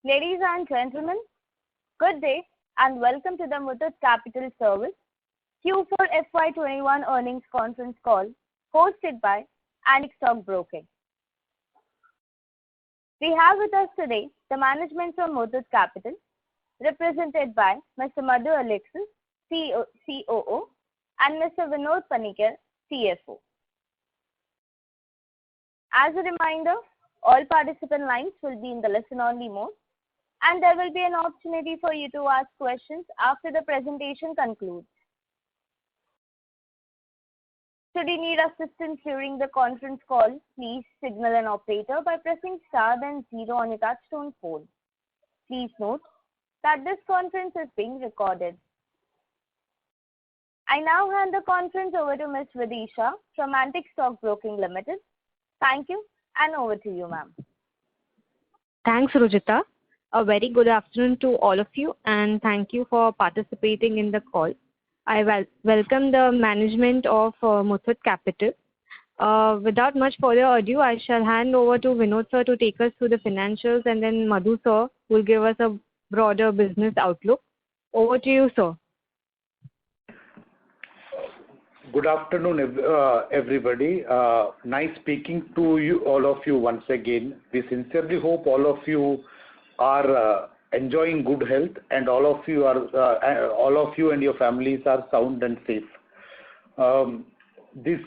Ladies and gentlemen, good day and welcome to the Muthoot Capital Service Q4 FY21 earnings conference call hosted by Antique Stock Broking. We have with us today the management from Muthoot Capital, represented by Mr. Madhu Alexis, COO, and Mr. Vinod Panikkar, CFO. As a reminder, all participant lines will be in the listen-only mode, and there will be an opportunity for you to ask questions after the presentation concludes. Should you need assistance during the conference call, please signal an operator by pressing star then 0 on your touchtone phone. Please note that this conference is being recorded. I now hand the conference over to Ms. Vidisha from Antique Stock Broking Limited. Thank you, and over to you, ma'am. Thanks, Rujita. A very good afternoon to all of you, and thank you for participating in the call. I welcome the management of Muthoot Capital. Without much further ado, I shall hand over to Vinod sir to take us through the financials, and then Madhu sir will give us a broader business outlook. Over to you, sir. Good afternoon, everybody. Nice speaking to you, all of you once again. We sincerely hope all of you are enjoying good health, and all of you and your families are sound and safe. This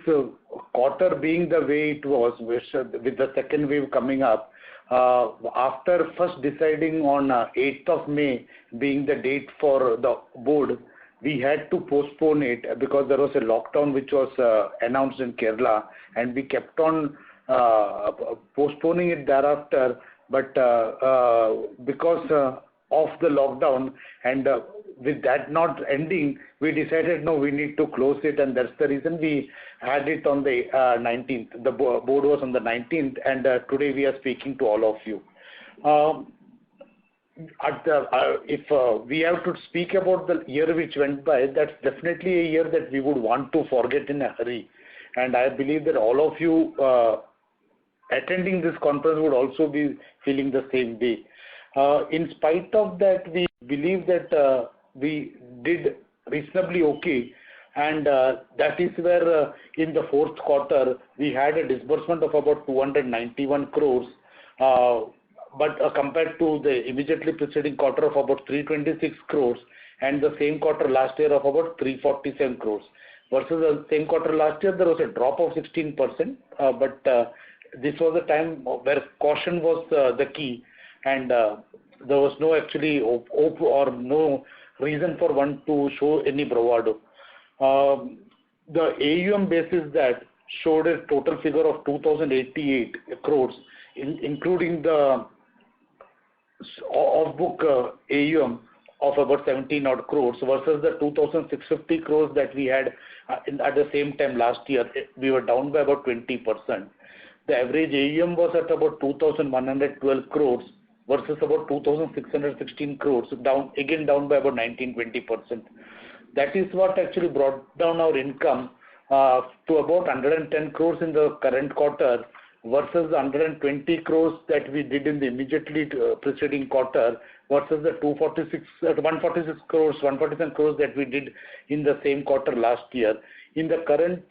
quarter being the way it was, with the second wave coming up, after first deciding on 8th of May being the date for the board, we had to postpone it because there was a lockdown which was announced in Kerala, and we kept on postponing it thereafter. But because of the lockdown and with that not ending, we decided no, we need to close it, and that's the reason we had it on the 19th. The board was on the 19th, and today we are speaking to all of you. If we have to speak about the year which went by, that's definitely a year that we would want to forget in a hurry. And I believe that all of you attending this conference would also be feeling the same way. In spite of that, we believe that we did reasonably okay, and that is where in the fourth quarter we had a disbursement of about 291 crores. But compared to the immediately preceding quarter of about 326 crores and the same quarter last year of about 347 crores. Versus the same quarter last year, there was a drop of 16%, but this was a time where caution was the key, and there was no actually hope or no reason for one to show any bravado. The AUM basis that showed a total figure of 2,088 crores, including the off-book AUM of about 17 odd crores versus the 2,650 crores that we had at the same time last year. We were down by about 20%. The average AUM was at about 2,112 crores versus about 2,616 crores, down by about 19-20%. That is what actually brought down our income to about 110 crores in the current quarter versus the 120 crores that we did in the immediately preceding quarter versus the 147 crores that we did in the same quarter last year. In the current,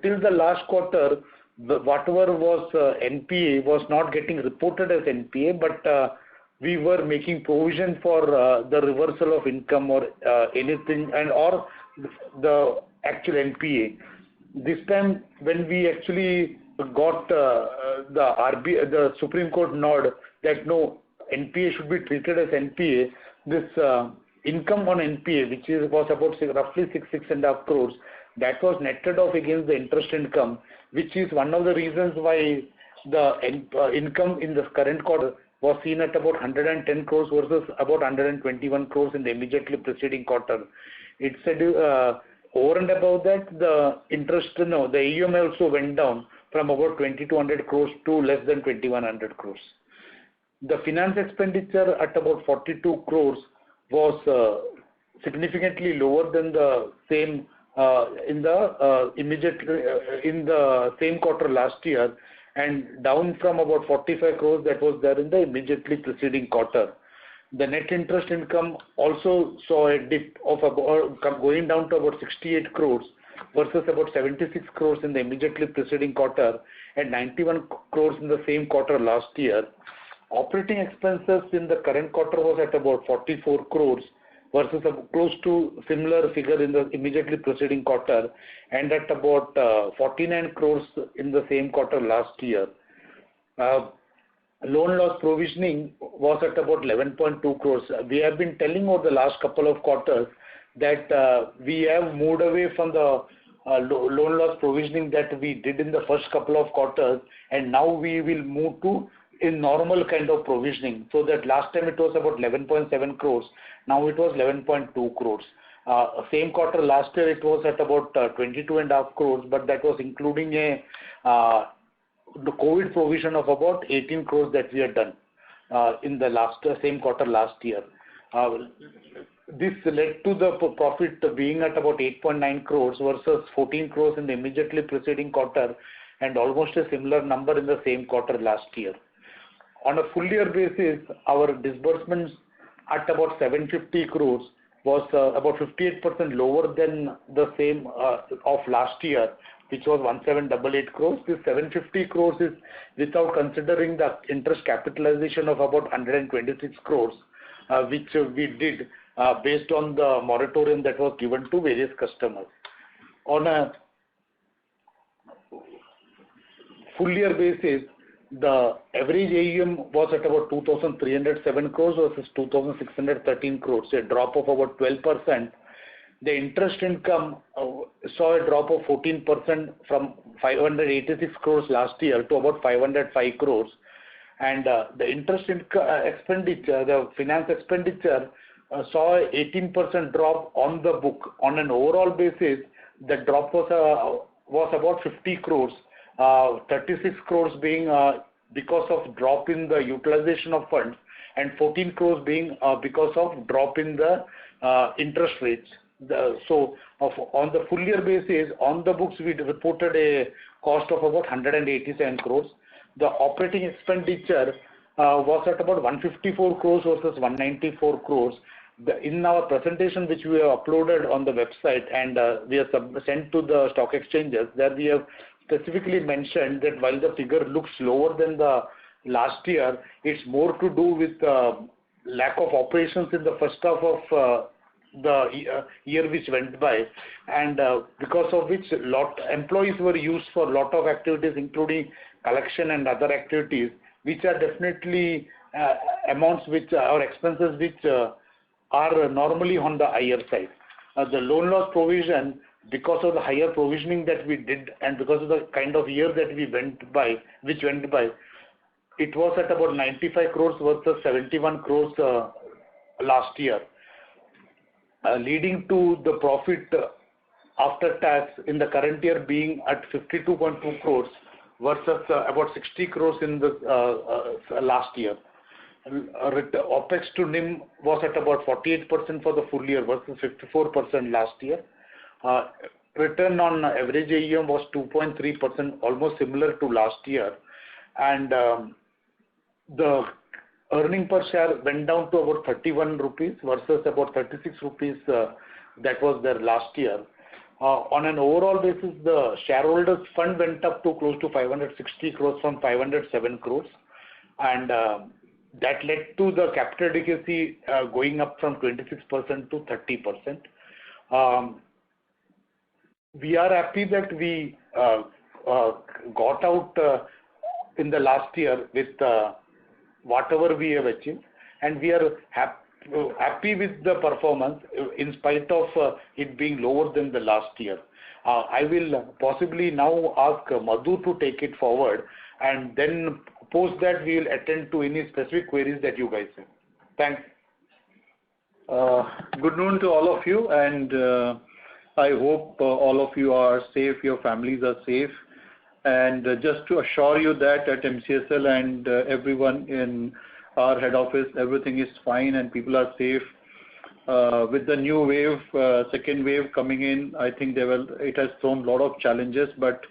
till the last quarter, whatever was NPA was not getting reported as NPA, but we were making provision for the reversal of income or anything, or the actual NPA. This time, when we actually got the Supreme Court nod that no, NPA should be treated as NPA, this income on NPA, which was about roughly 6.5 crores, that was netted off against the interest income, which is one of the reasons why the income in the current quarter was seen at about 110 crores versus about 121 crores in the immediately preceding quarter. It said over and above that, the AUM also went down from about 2,200 crores to less than 2,100 crores. The finance expenditure at about 42 crores was significantly lower than the same in the same quarter last year, and down from about 45 crores that was there in the immediately preceding quarter. The net interest income also saw a dip of about going down to about 68 crores versus about 76 crores in the immediately preceding quarter and 91 crores in the same quarter last year. Operating expenses in the current quarter was at about 44 crores versus close to similar figure in the immediately preceding quarter and at about 49 crores in the same quarter last year. Loan loss provisioning was at about 11.2 crores. We have been telling over the last couple of quarters that we have moved away from the loan loss provisioning that we did in the first couple of quarters, and now we will move to a normal kind of provisioning. So that last time it was about 11.7 crores, now it was 11.2 crores. Same quarter last year it was at about 22.5 crores, but that was including the COVID provision of about 18 crores that we had done in the same quarter last year. This led to the profit being at about 8.9 crores versus 14 crores in the immediately preceding quarter and almost a similar number in the same quarter last year. On a full year basis, our disbursements at about 750 crores was about 58% lower than the same of last year, which was 1788 crores. This 750 crores is without considering the interest capitalization of about 126 crores, which we did based on the moratorium that was given to various customers. On a full year basis, the average AUM was at about 2,307 crores versus 2,613 crores, a drop of about 12%. The interest income saw a drop of 14% from 586 crores last year to about 505 crores. And the interest expenditure, the finance expenditure saw an 18% drop on the book. On an overall basis, the drop was about 50 crores. 36 crores being because of drop in the utilization of funds and 14 crores being because of drop in the interest rates. On the full year basis, on the books we reported a cost of about 187 crores. The operating expenditure was at about 154 crores versus 194 crores. In our presentation which we have uploaded on the website and we have sent to the stock exchanges, there we have specifically mentioned that while the figure looks lower than the last year, it's more to do with lack of operations in the first half of the year which went by, and because of which employees were used for a lot of activities including collection and other activities, which are definitely amounts which are expenses which are normally on the higher side. The loan loss provision, because of the higher provisioning that we did and because of the kind of year that we went by, it was at about 95 crores versus 71 crores last year, leading to the profit after tax in the current year being at 52.2 crores versus about 60 crores in the last year. OPEX to NIM was at about 48% for the full year versus 54% last year. Return on average AUM was 2.3%, almost similar to last year, and the earning per share went down to about 31 rupees versus about 36 rupees that was there last year. On an overall basis, the shareholders fund went up to close to 560 crores from 507 crores, and that led to the capital adequacy going up from 26% to 30%. We are happy that we got out in the last year with whatever we have achieved, and we are happy with the performance in spite of it being lower than the last year. I will possibly now ask Madhu to take it forward, and then post that we will attend to any specific queries that you guys have. Thanks. Good noon to all of you, and I hope all of you are safe, your families are safe, and just to assure you that at MCSL and everyone in our head office, everything is fine and people are safe. With the new wave, second wave coming in, I think it has thrown a lot of challenges, but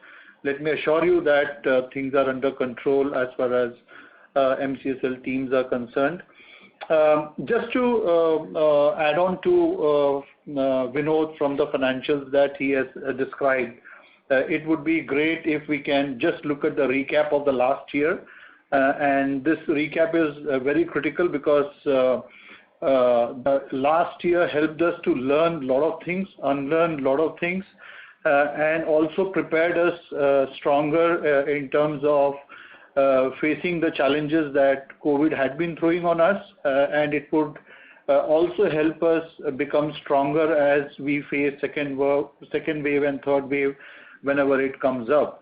let me assure you that things are under control as far as MCSL teams are concerned. Just to add on to Vinod from the financials that he has described, it would be great if we can just look at the recap of the last year. And this recap is very critical because the last year helped us to learn a lot of things, unlearn a lot of things, and also prepared us stronger in terms of facing the challenges that COVID had been throwing on us, and it would also help us become stronger as we face second wave and third wave whenever it comes up.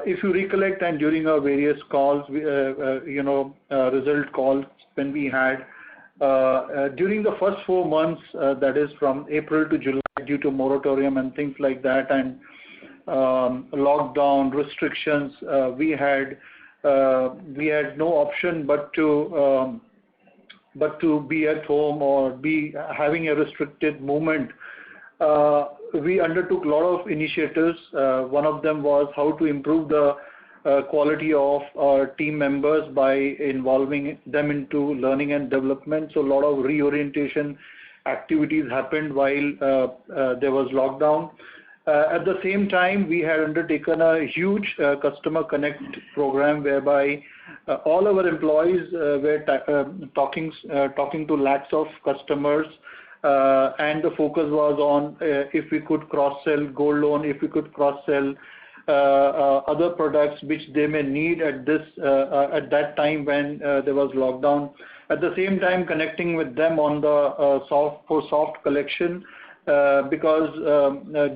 If you recollect, and during our various calls, result calls when we had during the first 4 months, that is from April to July, due to moratorium and things like that, and lockdown restrictions, we had no option but to be at home or be having a restricted movement. We undertook a lot of initiatives. One of them was how to improve the quality of our team members by involving them into learning and development. So a lot of reorientation activities happened while there was lockdown. At the same time, we had undertaken a huge customer connect program whereby all our employees were talking to lakhs of customers, and the focus was on if we could cross-sell gold loan, if we could cross-sell other products which they may need at that time when there was lockdown. At the same time, connecting with them on the soft collection, because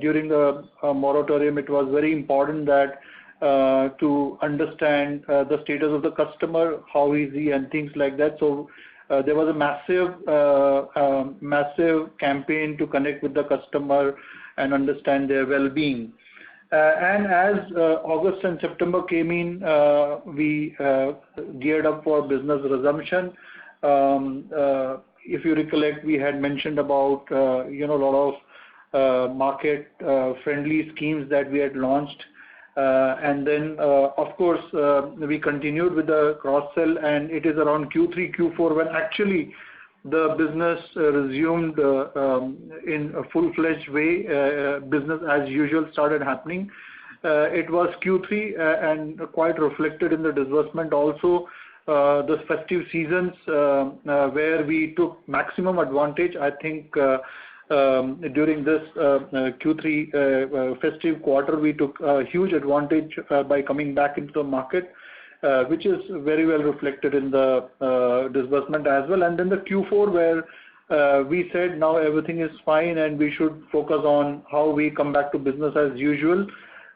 during the moratorium, it was very important that to understand the status of the customer, how is he, and things like that. So there was a massive campaign to connect with the customer and understand their well-being. And as August and September came in, we geared up for business resumption. If you recollect, we had mentioned about a lot of market friendly schemes that we had launched, and then of course we continued with the cross sell, and it is around Q3 Q4 when actually the business resumed in a full-fledged way. Business as usual started happening. It was Q3 and quite reflected in the disbursement also. The festive seasons where we took maximum advantage. I think during this Q3 festive quarter, we took a huge advantage by coming back into the market, which is very well reflected in the disbursement as well. And then the Q4 where we said now everything is fine and we should focus on how we come back to business as usual.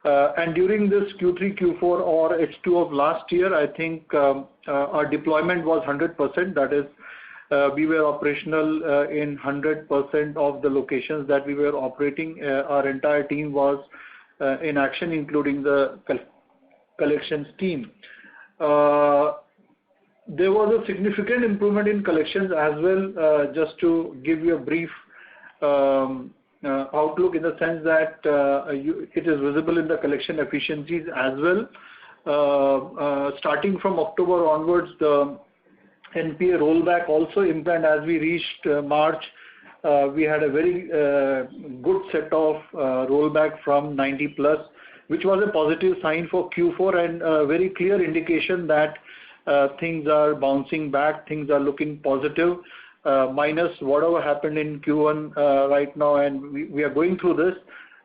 And during this Q3, Q4 or H2 of last year, I think our deployment was 100%. That is, we were operational in 100% of the locations that we were operating. Our entire team was in action, including the collections team. There was a significant improvement in collections as well. Just to give you a brief outlook, in the sense that it is visible in the collection efficiencies as well. Starting from October onwards, the NPA rollback also improved. As we reached March, we had a very good set of rollback from 90 plus, which was a positive sign for Q4 and a very clear indication that things are bouncing back, things are looking positive, minus whatever happened in Q1 right now, and we are going through this.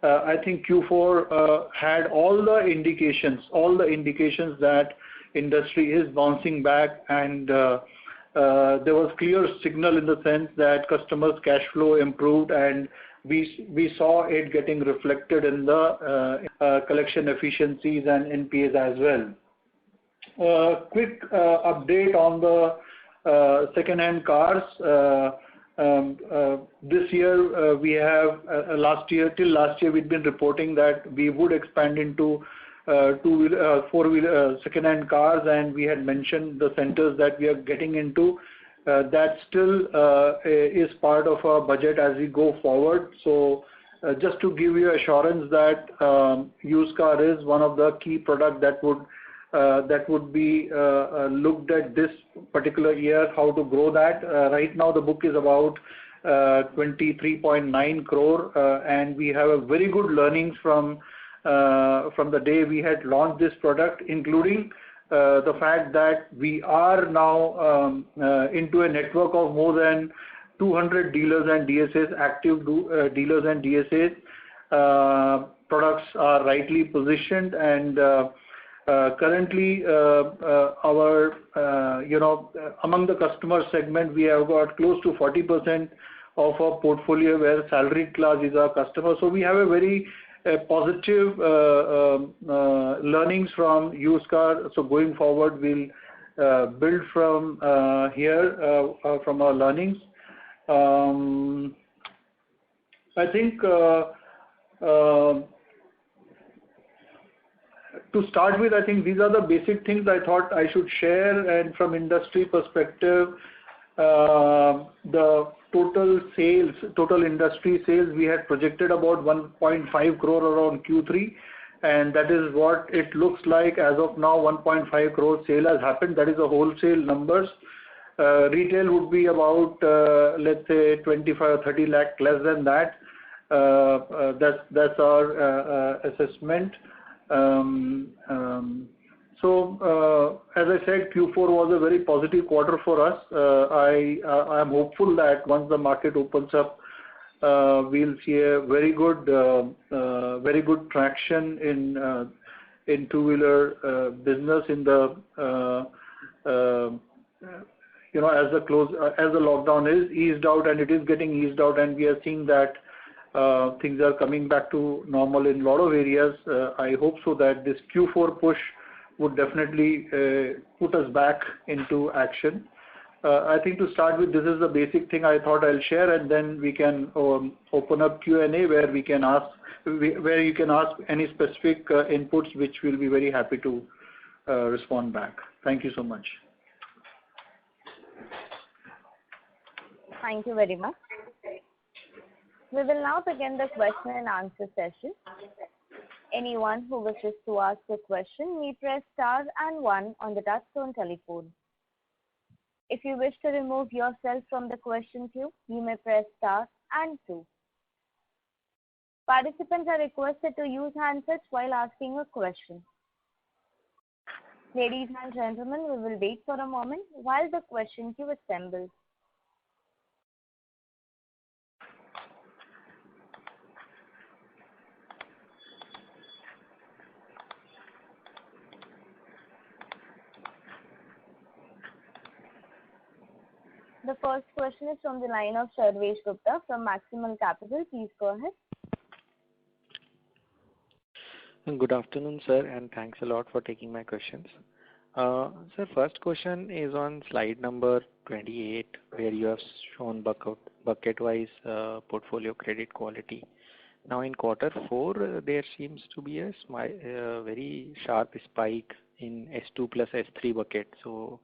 I think Q4 had all the indications that industry is bouncing back, and there was clear signal in the sense that customers' cash flow improved, and we saw it getting reflected in the collection efficiencies and NPAs as well. Quick update on the second-hand cars. This year we have till last year we'd been reporting that we would expand into two-wheeler, four-wheeler second-hand cars, and we had mentioned the centers that we are getting into. That still is part of our budget as we go forward. So just to give you assurance that used car is one of the key product that would be looked at this particular year, how to grow that. Right now the book is about 23.9 crore, and we have a very good learnings from the day we had launched this product, including the fact that we are now into a network of more than 200 dealers and DSAs, active dealers and DSAs. Products are rightly positioned, and currently our among the customer segment, we have got close to 40% of our portfolio where salaried class is our customer. So we have a very positive learnings from used car. So going forward, we'll build from here from our learnings. I think to start with, I think these are the basic things I thought I should share. And from industry perspective, the total industry sales, we had projected about 1.5 crore around Q3, and that is what it looks like as of now. 1.5 crore sale has happened. That is the wholesale numbers. Retail would be about let's say 25 or 30 lakh less than that. That's our assessment. So as I said, Q4 was a very positive quarter for us. I am hopeful that once the market opens up, we'll see a very good traction in two-wheeler business in the as the lockdown is eased out, and it is getting eased out, and we are seeing that things are coming back to normal in a lot of areas. I hope so that this Q4 push would definitely put us back into action. I think to start with, this is the basic thing I thought I'll share, and then we can open up Q&A where you can ask any specific inputs, which we'll be very happy to respond back. Thank you so much. Thank you very much. We will now begin the question and answer session. Anyone who wishes to ask a question may press star and 1 on the touchtone telephone. If you wish to remove yourself from the question queue, you may press star and 2. Participants are requested to use handsets while asking a question. Ladies and gentlemen, we will wait for a moment while the question queue assembles. The first question is from the line of Sarvesh Gupta from Maximal Capital. Please go ahead. Good afternoon, sir, and thanks a lot for taking my questions. Sir, first question is on slide number 28, where you have shown bucket-wise portfolio credit quality. Now, in quarter 4, there seems to be a very sharp spike in S2 plus S3 bucket. So,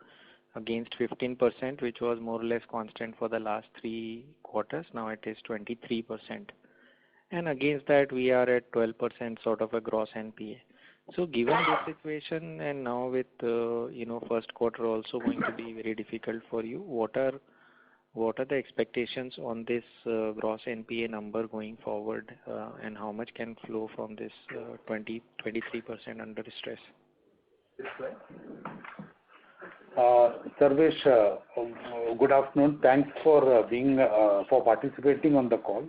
against 15%, which was more or less constant for the last 3 quarters, now it is 23%. And against that, we are at 12% sort of a gross NPA. So, given this situation, and now with first quarter also going to be very difficult for you, what are the expectations on this gross NPA number going forward, and how much can flow from this 23% under stress? Sarvesh, good afternoon. Thanks for participating on the call.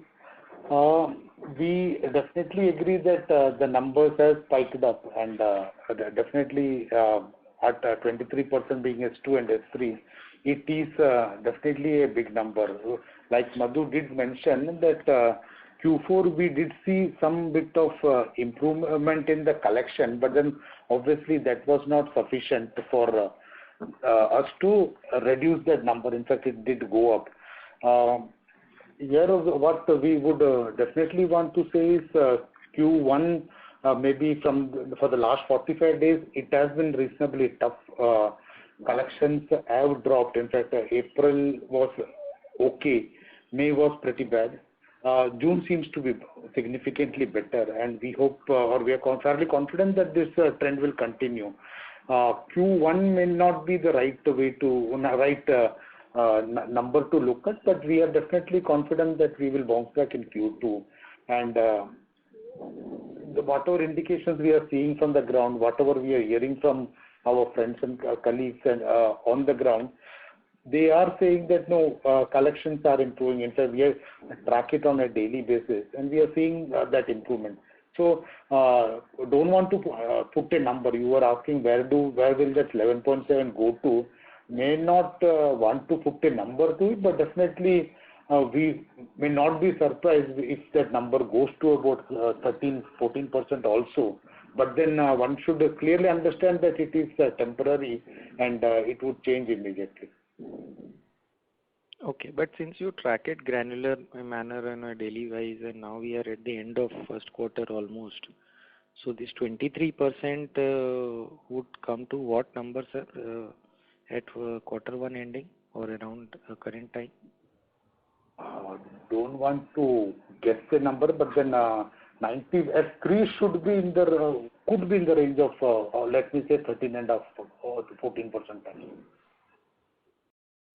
We definitely agree that the numbers have spiked up, and definitely at 23% being S2 and S3, it is definitely a big number. Like Madhu did mention that Q4 we did see some bit of improvement in the collection, but then obviously that was not sufficient for us to reduce that number. In fact, it did go up. Here, what we would definitely want to say is Q1, maybe for the last 45 days, it has been reasonably tough. Collections have dropped. In fact, April was okay. May was pretty bad. June seems to be significantly better, and we hope or we are fairly confident that this trend will continue. Q1 may not be the right number to look at, but we are definitely confident that we will bounce back in Q2. And whatever indications we are seeing from the ground, whatever we are hearing from our friends and colleagues and on the ground, they are saying that collections are improving. In fact, we track it on a daily basis, and we are seeing that improvement. So, don't want to put a number. You were asking where will that 11.7 go to? May not want to put a number to it, but definitely we may not be surprised if that number goes to about 13-14% also. But then one should clearly understand that it is temporary and it would change immediately. Okay, but since you track it granular manner on a daily wise, and now we are at the end of first quarter almost, so this 23% would come to what number, sir, at quarter one ending or around current time? Don't want to guess the number, but then 90 S3 should be in the could be in the range of let me say 13.5 or 14%.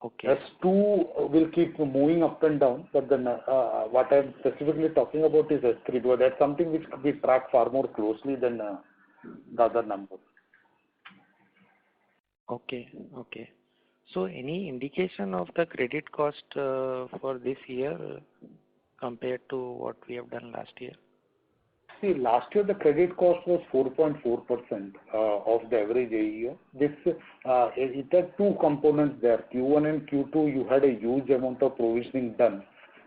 Okay. S2 will keep moving up and down, but then what I'm specifically talking about is S3, because that's something which we track far more closely than the other numbers. Okay. So any indication of the credit cost for this year compared to what we have done last year? See, last year the credit cost was 4.4% of the average AUM. It had two components there. Q1 and Q2, you had a huge amount of provisioning done.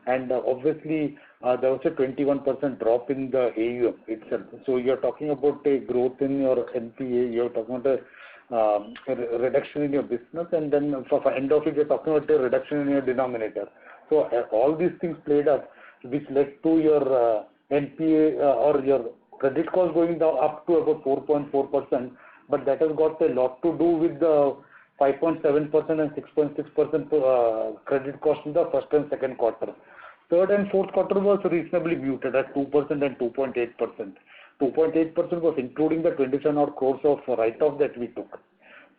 And obviously, there was a 21% drop in the AUM itself. So you're talking about a growth in your NPA, you're talking about a reduction in your business, and then for end of it, you're talking about a reduction in your denominator. So all these things played up, which led to your NPA or your credit cost going down up to about 4.4%, but that has got a lot to do with the 5.7% and 6.6% credit cost in the first and second quarter. Third and fourth quarter was reasonably muted at 2% and 2.8%. 2.8% was including the 27 odd crores of write-off that we took.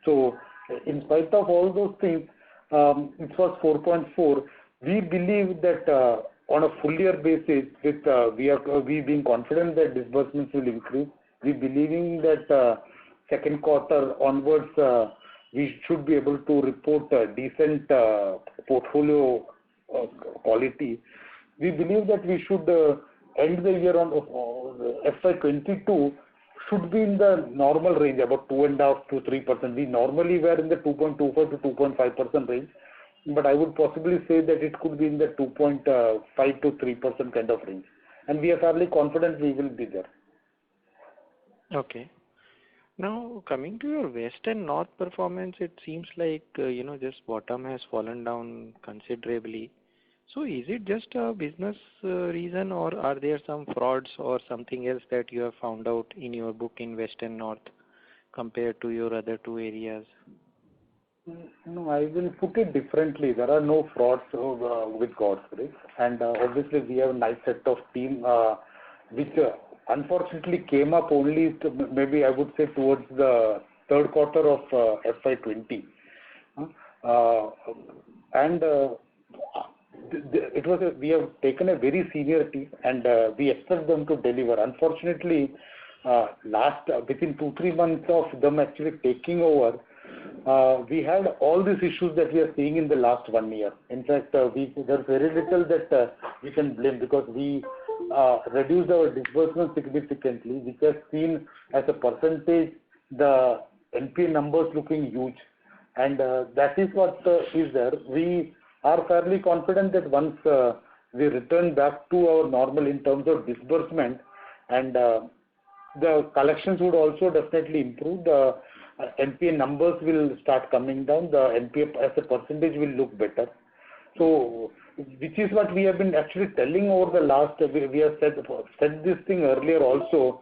So, in spite of all those things, it was 4.4. We believe that on a full year basis, with we being confident that disbursements will increase, we believing that second quarter onwards we should be able to report a decent portfolio quality. We believe that we should end the year on FY22 should be in the normal range, about 2.5 to 3%. We normally were in the 2.25 to 2.5% range, but I would possibly say that it could be in the 2.5 to 3% kind of range. And we are fairly confident we will be there. Okay. Now, coming to your West and North performance, it seems like, this bottom has fallen down considerably. So is it just a business reason, or are there some frauds or something else that you have found out in your book in West and North compared to your other two areas? No, I will put it differently. There are no frauds with God's grace. And obviously we have a nice set of team which unfortunately came up only maybe I would say towards the third quarter of FY20. We have taken a very senior team and we expect them to deliver. Unfortunately, within 2-3 months of them actually taking over, we had all these issues that we are seeing in the last 1 year. In fact, there's very little that we can blame because we reduced our disbursement significantly, which has seen as a percentage the NPA numbers looking huge. And that is what is there. We are fairly confident that once we return back to our normal in terms of disbursement and the collections would also definitely improve. The NPA numbers will start coming down. The NPA as a percentage will look better. So, which is what we have been actually telling over the last, we have said this thing earlier also.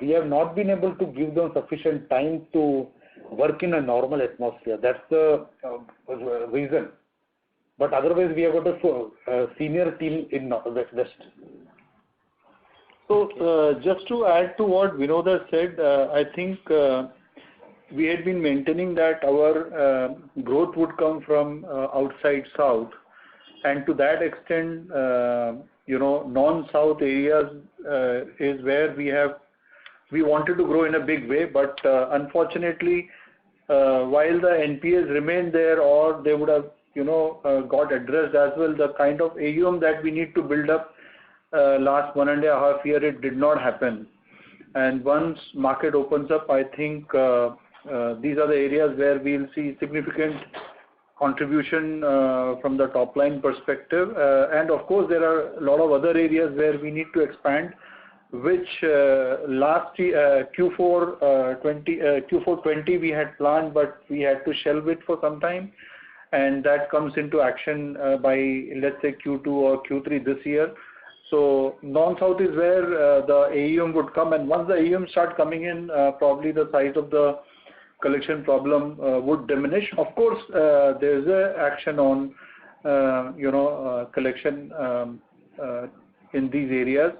We have not been able to give them sufficient time to work in a normal atmosphere. That's the reason. But otherwise, we have got a senior team in West. So just to add to what Vinod has said, I think we had been maintaining that our growth would come from outside South, and to that extent, non-South areas is where we wanted to grow in a big way, but unfortunately, while the NPAs remained there, or they would have got addressed as well, the kind of AUM that we need to build up last 1.5 years, it did not happen. And once market opens up, I think these are the areas where we'll see significant contribution from the top line perspective. And of course, there are a lot of other areas where we need to expand, which last year, Q4 20 we had planned, but we had to shelve it for some time. And that comes into action by, let's say, Q2 or Q3 this year. So non-South is where the AUM would come, and once the AUM start coming in, probably the size of the collection problem would diminish. Of course, there is a action on collection in these areas.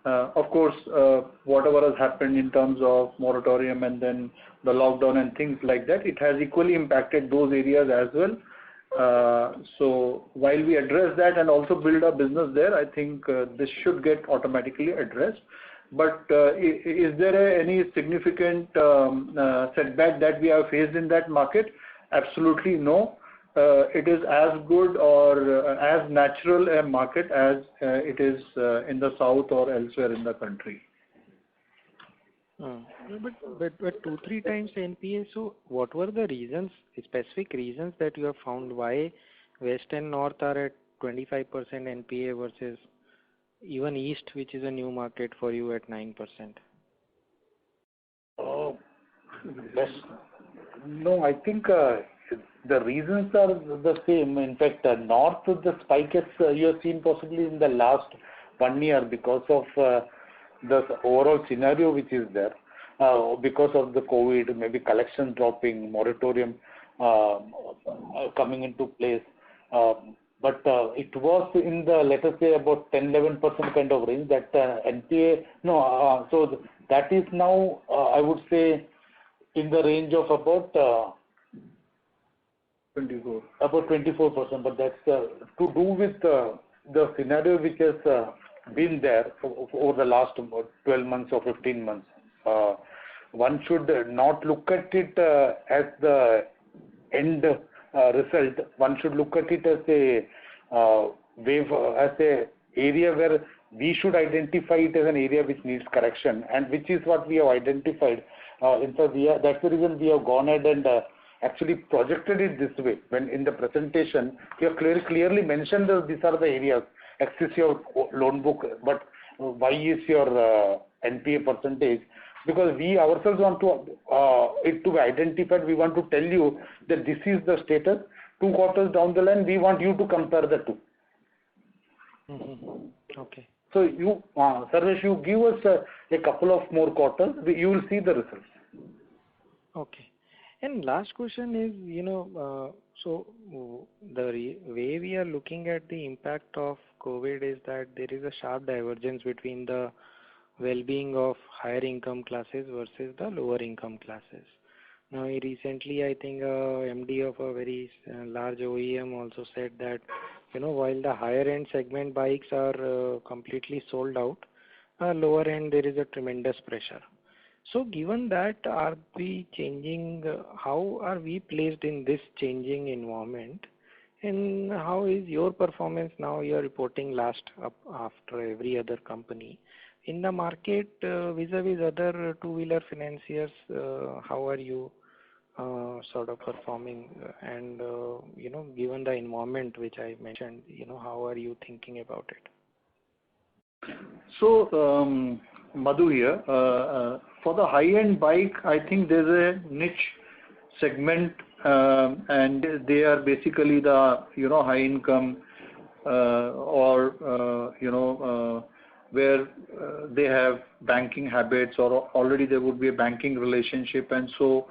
Of course, whatever has happened in terms of moratorium and then the lockdown and things like that, it has equally impacted those areas as well. So while we address that and also build a business there, I think this should get automatically addressed. But is there any significant setback that we have faced in that market? Absolutely no. It is as good or as natural a market as it is in the South or elsewhere in the country. But 2-3 times NPA. So what were the reasons, specific reasons that you have found why West and North are at 25% NPA versus even East, which is a new market for you, at 9%? No, I think the reasons are the same. In fact, North, the spike has you have seen possibly in the last 1 year because of the overall scenario which is there, because of the COVID, maybe collection dropping, moratorium coming into place. But it was in the, let us say, about 10-11% kind of range that NPA. No, so that is now, I would say, in the range of about 24. About 24%. But that's to do with the scenario which has been there over the last 12 months or 15 months. One should not look at it as the end result. One should look at it as a wave, as a area where we should identify it as an area which needs correction, and which is what we have identified. In fact, that's the reason we have gone ahead and actually projected it this way. When in the presentation, we have clearly mentioned that these are the areas. X is your loan book, but Y is your NPA percentage. Because we ourselves want to it to be identified, we want to tell you that this is the status. 2 quarters down the line, we want you to compare the two. Okay. So you, Sarvesh, you give us a couple of more quarters, you will see the results. Okay. And last question is, so the way we are looking at the impact of COVID is that there is a sharp divergence between the well-being of higher income classes versus the lower income classes. Now, recently, I think MD of a very large OEM also said that, while the higher end segment bikes are completely sold out, lower end there is a tremendous pressure. So given that, are we changing, how are we placed in this changing environment? And how is your performance now? You are reporting last up after every other company. In the market, vis-a-vis other two-wheeler financiers, how are you sort of performing? And, given the environment which I mentioned, how are you thinking about it? So, Madhu here. For the high-end bike, I think there's a niche segment, and they are basically the high income or where they have banking habits, or already there would be a banking relationship, and so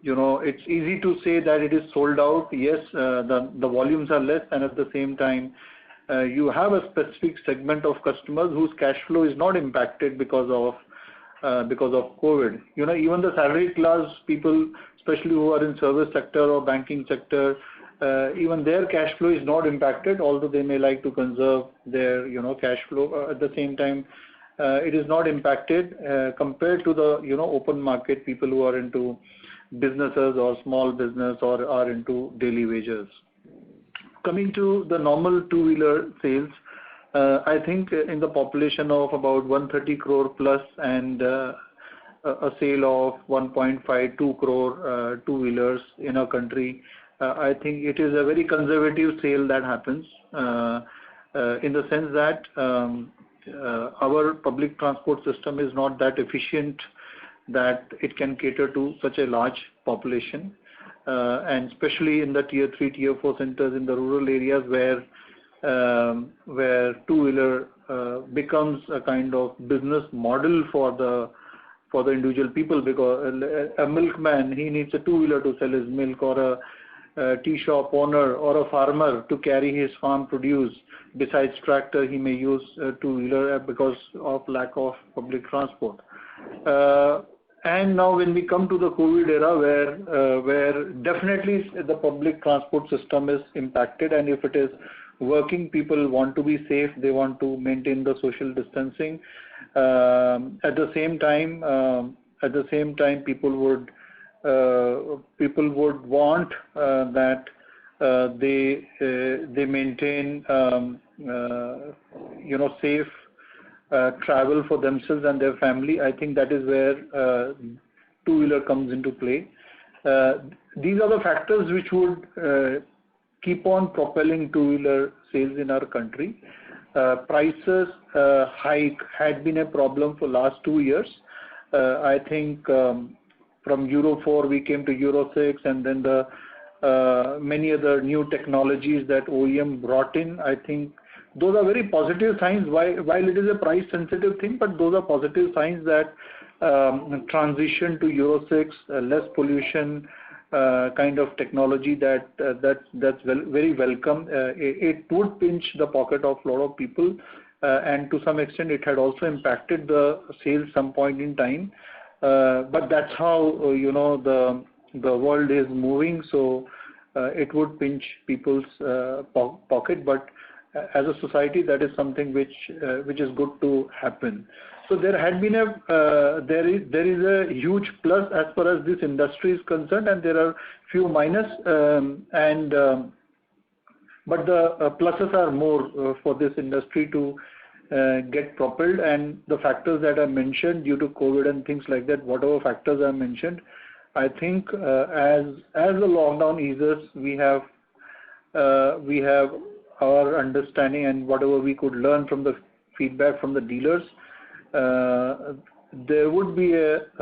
it's easy to say that it is sold out. Yes, the volumes are less, and at the same time, you have a specific segment of customers whose cash flow is not impacted because of COVID. Even the salaried class people, especially who are in service sector or banking sector, even their cash flow is not impacted, although they may like to conserve their cash flow. At the same time, it is not impacted compared to the open market people who are into businesses or small business or are into daily wages. Coming to the normal two-wheeler sales, I think in the population of about 130 crore plus and a sale of 1.52 crore two-wheelers in our country, I think it is a very conservative sale that happens in the sense that our public transport system is not that efficient that it can cater to such a large population, and especially in the tier 3, tier 4 centers in the rural areas where two-wheeler becomes a kind of business model for the individual people, because a milkman, he needs a two-wheeler to sell his milk, or a tea shop owner or a farmer to carry his farm produce. Besides tractor, he may use a two-wheeler because of lack of public transport. And now when we come to the COVID era, where definitely the public transport system is impacted, and if it is working, people want to be safe, they want to maintain the social distancing. At the same time, people would want that they maintain safe travel for themselves and their family. I think that is where two-wheeler comes into play. These are the factors which would keep on propelling two-wheeler sales in our country. Prices hike had been a problem for last 2 years. I think from Euro 4 we came to Euro 6, and then the many other new technologies that OEM brought in. I think those are very positive signs. While it is a price sensitive thing, but those are positive signs that transition to Euro 6, less pollution kind of technology, that's very welcome. It would pinch the pocket of a lot of people, and to some extent it had also impacted the sales some point in time. But that's how the world is moving, so it would pinch people's pocket. But as a society, that is something which is good to happen. So there had been there is a huge plus as far as this industry is concerned, and there are few minus, but the pluses are more for this industry to get propelled. And the factors that I mentioned due to COVID and things like that, whatever factors I mentioned, I think as the lockdown eases, we have our understanding, and whatever we could learn from the feedback from the dealers, there would be a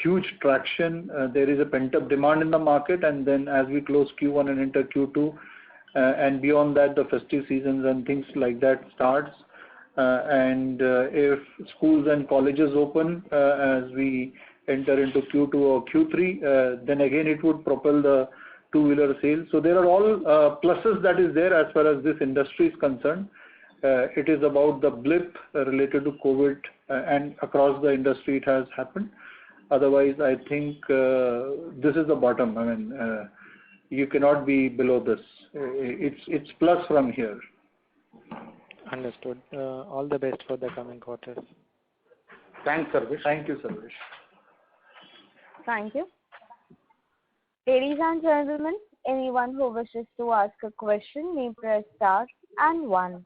huge traction. There is a pent-up demand in the market, and then as we close Q1 and enter Q2, and beyond that, the festive seasons and things like that starts. And if schools and colleges open as we enter into Q2 or Q3, then again it would propel the two-wheeler sales. So there are all pluses that is there as far as this industry is concerned. It is about the blip related to COVID, and across the industry it has happened. Otherwise, I think this is the bottom. I mean, you cannot be below this. It's plus from here. Understood. All the best for the coming quarters. Thanks, Sarvesh. Thank you, Sarvesh. Thank you. Ladies and gentlemen, anyone who wishes to ask a question may press star and 1.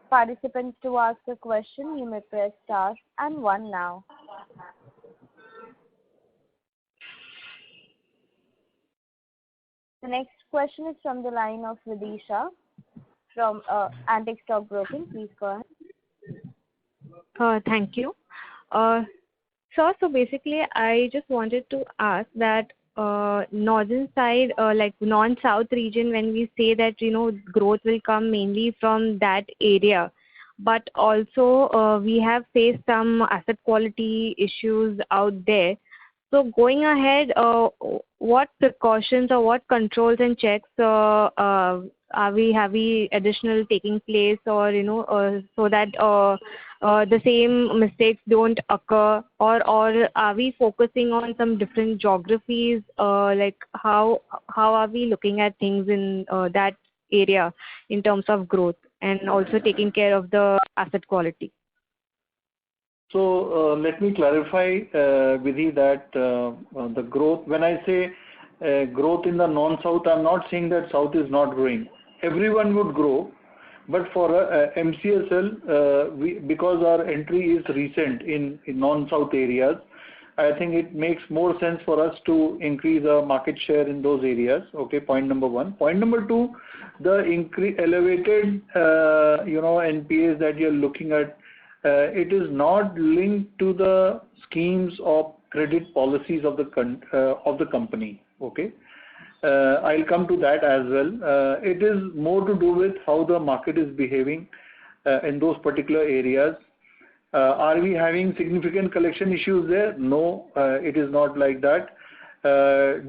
Participants, to ask a question, you may press star and 1 now. The next question is from the line of Vidisha from Antique Stock Broking. Please go ahead. Thank you. Sir, so basically I just wanted to ask that northern side, like non-south region, when we say that, growth will come mainly from that area, but also we have faced some asset quality issues out there. So going ahead, what precautions or what controls and checks have we additional taking place, or so that the same mistakes don't occur, or are we focusing on some different geographies? Like how are we looking at things in that area in terms of growth and also taking care of the asset quality? So let me clarify, Vidhi, that the growth, when I say growth in the non-South, I'm not saying that South is not growing. Everyone would grow, but for MCSL, because our entry is recent in non-South areas, I think it makes more sense for us to increase our market share in those areas. Okay, point number one. Point number two, the elevated NPAs that you're looking at, it is not linked to the schemes of credit policies of the company. Okay, I'll come to that as well. It is more to do with how the market is behaving in those particular areas. Are we having significant collection issues there? No, it is not like that.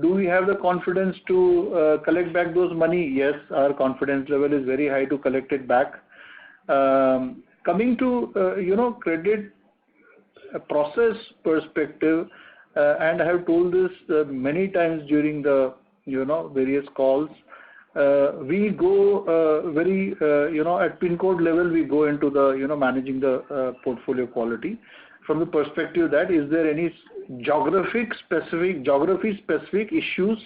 Do we have the confidence to collect back those money? Yes, our confidence level is very high to collect it back. Coming to credit process perspective, and I have told this many times during the various calls. We go very at pin code level. We go into the managing the portfolio quality from the perspective that is there any geography specific issues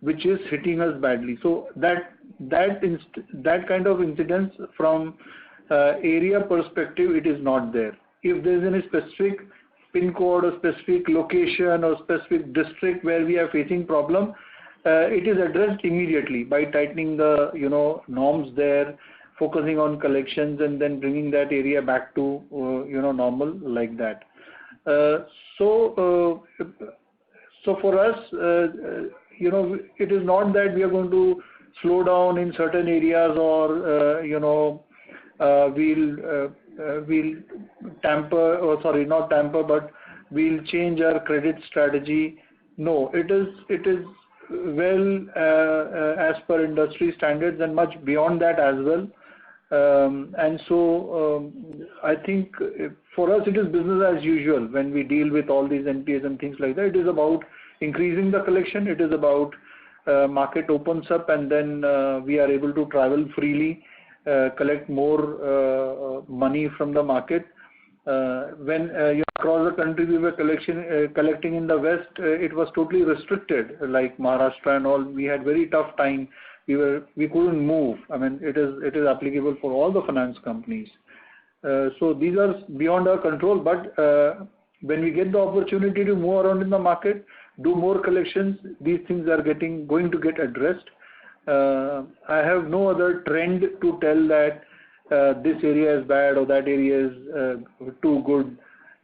which is hitting us badly. So that kind of incidence from area perspective, it is not there. If there is any specific pin code or specific location or specific district where we are facing problem, it is addressed immediately by tightening the norms there, focusing on collections, and then bringing that area back to normal like that. So for us, it is not that we are going to slow down in certain areas or we'll tamper, or sorry, not tamper, but we'll change our credit strategy. No, it is well as per industry standards and much beyond that as well. And so I think for us it is business as usual when we deal with all these NPAs and things like that. It is about increasing the collection. It is about market opens up and then we are able to travel freely, collect more money from the market. When across the country we were collecting in the west, it was totally restricted, like Maharashtra and all. We had very tough time. We couldn't move. I mean, it is applicable for all the finance companies. So these are beyond our control. But when we get the opportunity to move around in the market, do more collections, these things are going to get addressed. I have no other trend to tell that this area is bad or that area is too good.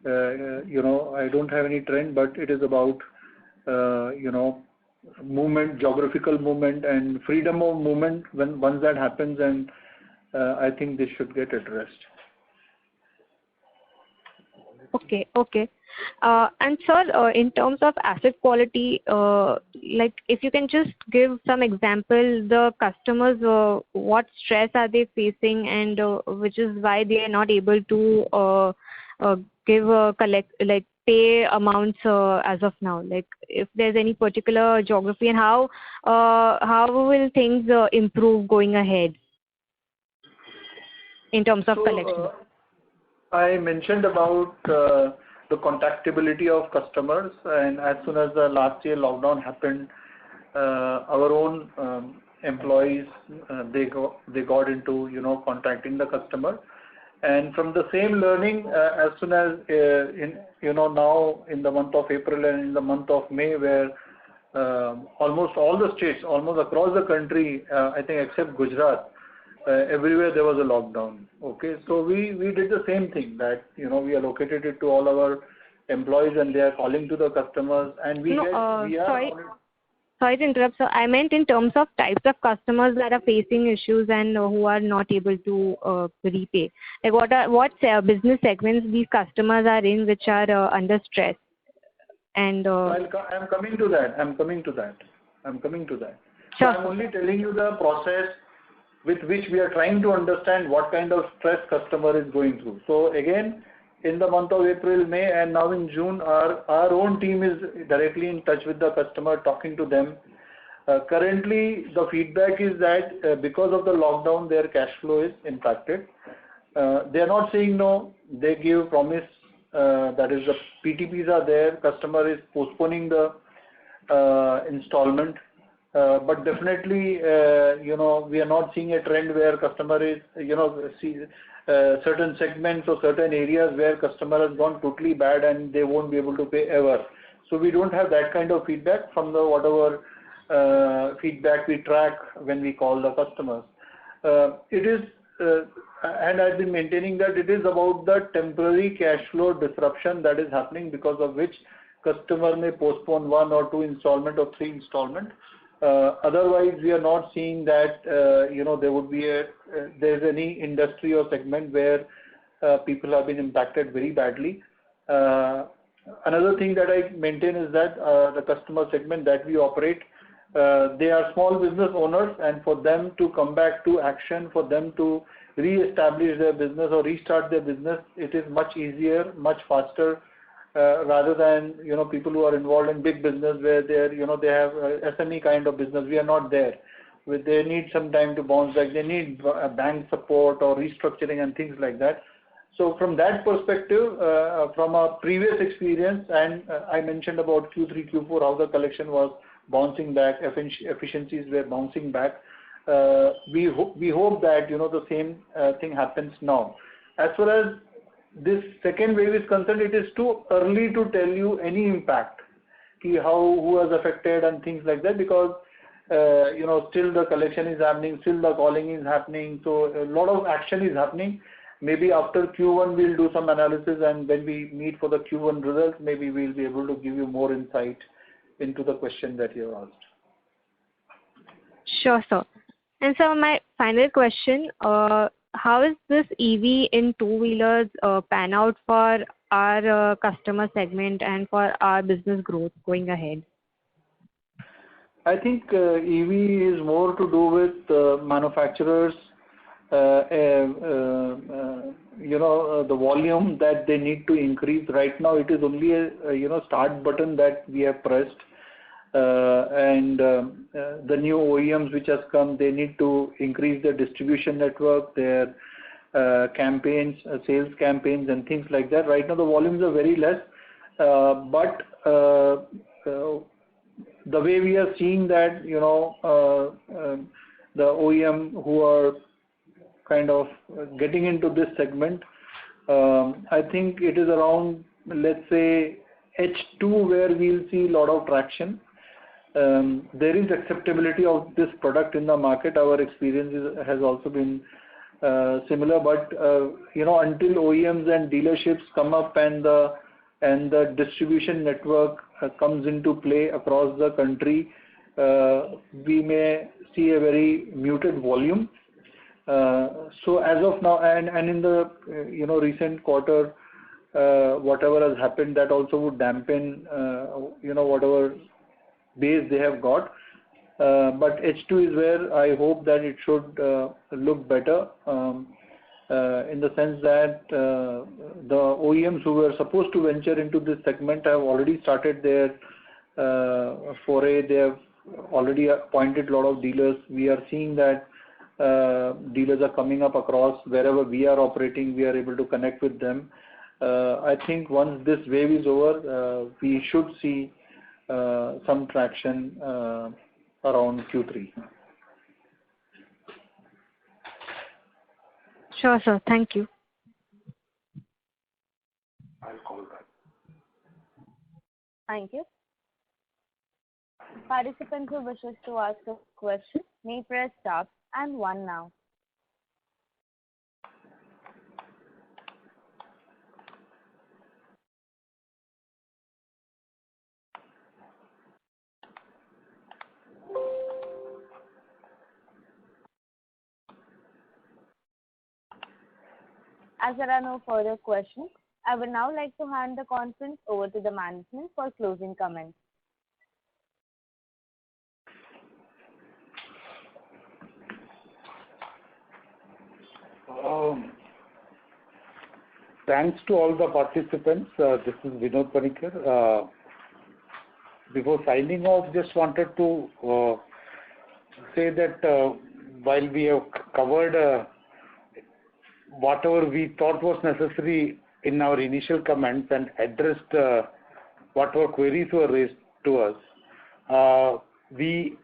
I don't have any trend, but it is about movement, geographical movement, and freedom of movement. Once that happens, and I think this should get addressed. Okay. And sir, in terms of asset quality, like if you can just give some example, the customers, what stress are they facing, and which is why they are not able to pay amounts as of now. Like if there's any particular geography, and how will things improve going ahead in terms of collection? I mentioned about the contactability of customers, and as soon as the last year lockdown happened, our own employees they got into contacting the customer, and from the same learning, as soon as now in the month of April and in the month of May, where almost all the states, almost across the country, I think except Gujarat, everywhere there was a lockdown. Okay, so we did the same thing, that we allocated it to all our employees and they are calling to the customers, and sorry. sorry to interrupt, sir. I meant in terms of types of customers that are facing issues and who are not able to repay. Like what business segments these customers are in which are under stress? And I'm coming to that. So Sure. I'm only telling you the process with which we are trying to understand what kind of stress customer is going through. So again, in the month of April, May, and now in June, our own team is directly in touch with the customer, talking to them. Currently, the feedback is that because of the lockdown, their cash flow is impacted. They are not saying no. They give promise. That is, the PTPs are there. Customer is postponing the installment. But definitely, we are not seeing a trend where customer is, see certain segments or certain areas where customer has gone totally bad and they won't be able to pay ever. So we don't have that kind of feedback from the whatever feedback we track when we call the customers. It is, and I've been maintaining that it is about the temporary cash flow disruption that is happening, because of which customer may postpone 1 or 2 installment or 3 installment. Otherwise, we are not seeing that there would be there's any industry or segment where people have been impacted very badly. Another thing that I maintain is that the customer segment that we operate, they are small business owners, and for them to come back to action, for them to re-establish their business or restart their business, it is much easier, much faster, rather than people who are involved in big business where they have SME kind of business. We are not there. They need some time to bounce back. They need bank support or restructuring and things like that. So from that perspective, from a previous experience, and I mentioned about Q3, Q4, how the collection was bouncing back, efficiencies were bouncing back. We hope that the same thing happens now. As far as this second wave is concerned, it is too early to tell you any impact, who was affected and things like that, because still the collection is happening, still the calling is happening, so a lot of action is happening. Maybe after Q1 we'll do some analysis, and when we meet for the Q1 results, maybe we'll be able to give you more insight into the question that you have asked. Sure, sir. And so my final question, how is this EV in two-wheelers pan out for our customer segment and for our business growth going ahead? I think EV is more to do with manufacturers, the volume that they need to increase. Right now, it is only a start button that we have pressed. And the new OEMs which has come, they need to increase their distribution network, their campaigns, sales campaigns and things like that. Right now the volumes are very less, but the way we are seeing that, the OEM who are kind of getting into this segment, I think it is around, let's say, H2 where we'll see a lot of traction. There is acceptability of this product in the market. Our experience has also been similar, but until OEMs and dealerships come up and the distribution network comes into play across the country, we may see a very muted volume. So as of now, and in the recent quarter, whatever has happened, that also would dampen whatever base they have got. But H2 is where I hope that it should look better, in the sense that the OEMs who were supposed to venture into this segment have already started their foray. They have already appointed a lot of dealers. We are seeing that dealers are coming up across wherever we are operating. We are able to connect with them. I think once this wave is over, we should see some traction around Q3. Sure, sir. Thank you. I'll call back. Thank you. Participants who wishes to ask a question may press star and 1 now. As there are no further questions, I would now like to hand the conference over to the management for closing comments. Thanks to all the participants. This is Vinod Panikkar. Before signing off, just wanted to say that while we have covered whatever we thought was necessary in our initial comments and addressed whatever queries were raised to us, we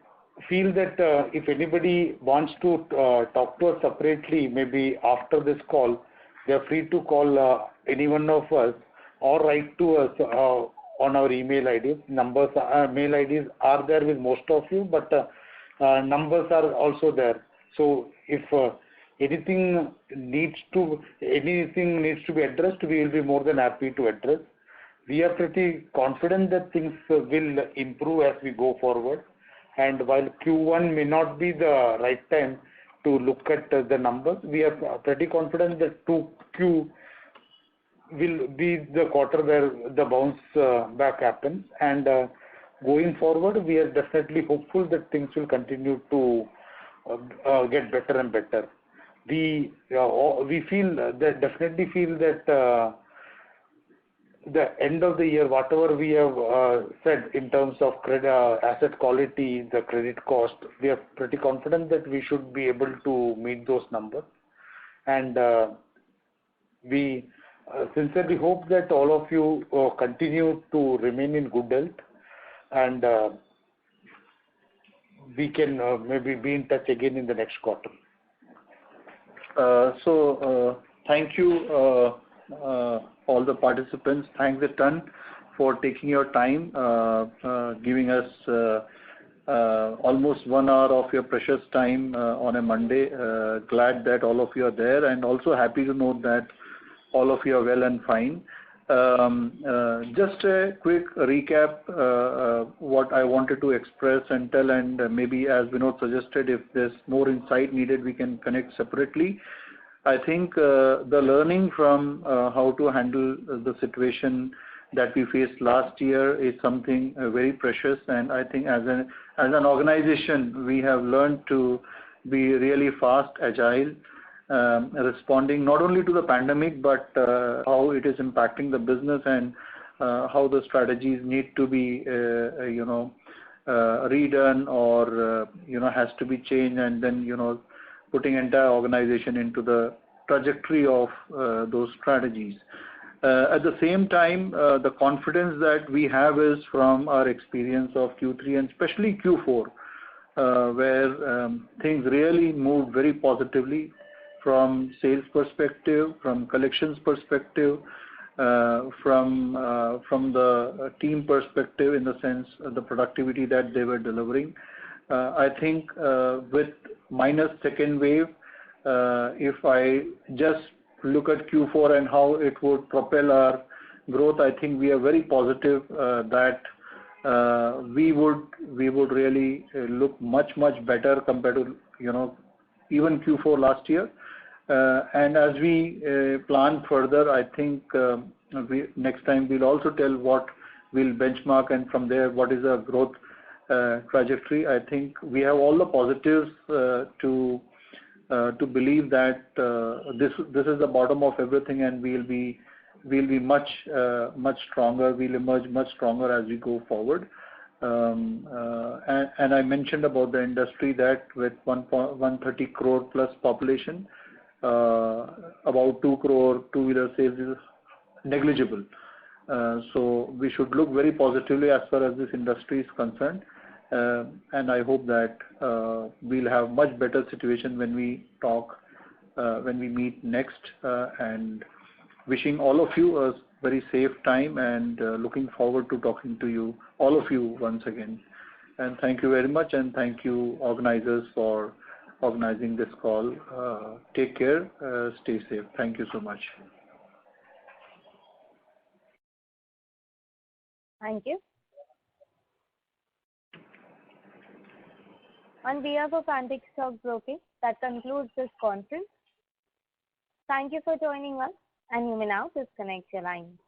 feel that if anybody wants to talk to us separately, maybe after this call, they are free to call any one of us or write to us on our email IDs. Mail IDs are there with most of you, but numbers are also there. So if anything needs to be addressed, we will be more than happy to address. We are pretty confident that things will improve as we go forward. And while Q1 may not be the right time to look at the numbers, we are pretty confident that 2Q will be the quarter where the bounce back happens. And going forward, we are definitely hopeful that things will continue to get better and better. We definitely feel that the end of the year, whatever we have said in terms of asset quality, the credit cost, we are pretty confident that we should be able to meet those numbers. And we sincerely hope that all of you continue to remain in good health, and we can maybe be in touch again in the next quarter. Thank you all the participants. Thanks a ton for taking your time, giving us almost 1 hour of your precious time on a Monday. Glad that all of you are there, and also happy to know that all of you are well and fine. Just a quick recap, what I wanted to express and tell, and maybe as Vinod suggested, if there's more insight needed, we can connect separately. I think the learning from how to handle the situation that we faced last year is something very precious, and I think as an organization we have learned to be really fast, agile, responding not only to the pandemic but how it is impacting the business and how the strategies need to be redone or has to be changed, and then putting entire organization into the trajectory of those strategies. At the same time, the confidence that we have is from our experience of Q3 and especially Q4, where things really moved very positively from sales perspective, from collections perspective, from the team perspective, in the sense of the productivity that they were delivering. I think with minus second wave, if I just look at Q4 and how it would propel our growth, I think we are very positive that we would really look much better compared to even Q4 last year. And as we plan further, I think next time we'll also tell what we'll benchmark, and from there what is our growth trajectory. I think we have all the positives to believe that this is the bottom of everything, and we'll be much stronger. We'll emerge much stronger as we go forward. And I mentioned about the industry that with 130 crore plus population, about 2 crore two-wheeler sales is negligible. So we should look very positively as far as this industry is concerned. And I hope that we'll have much better situation when we talk, when we meet next, and wishing all of you a very safe time, and looking forward to talking to you, all of you, once again. And thank you very much, and thank you organizers for organizing this call. Take care, stay safe. Thank you so much. Thank you. On behalf of Antique Stock Broking, that concludes this conference. Thank you for joining us, and you may now disconnect your lines.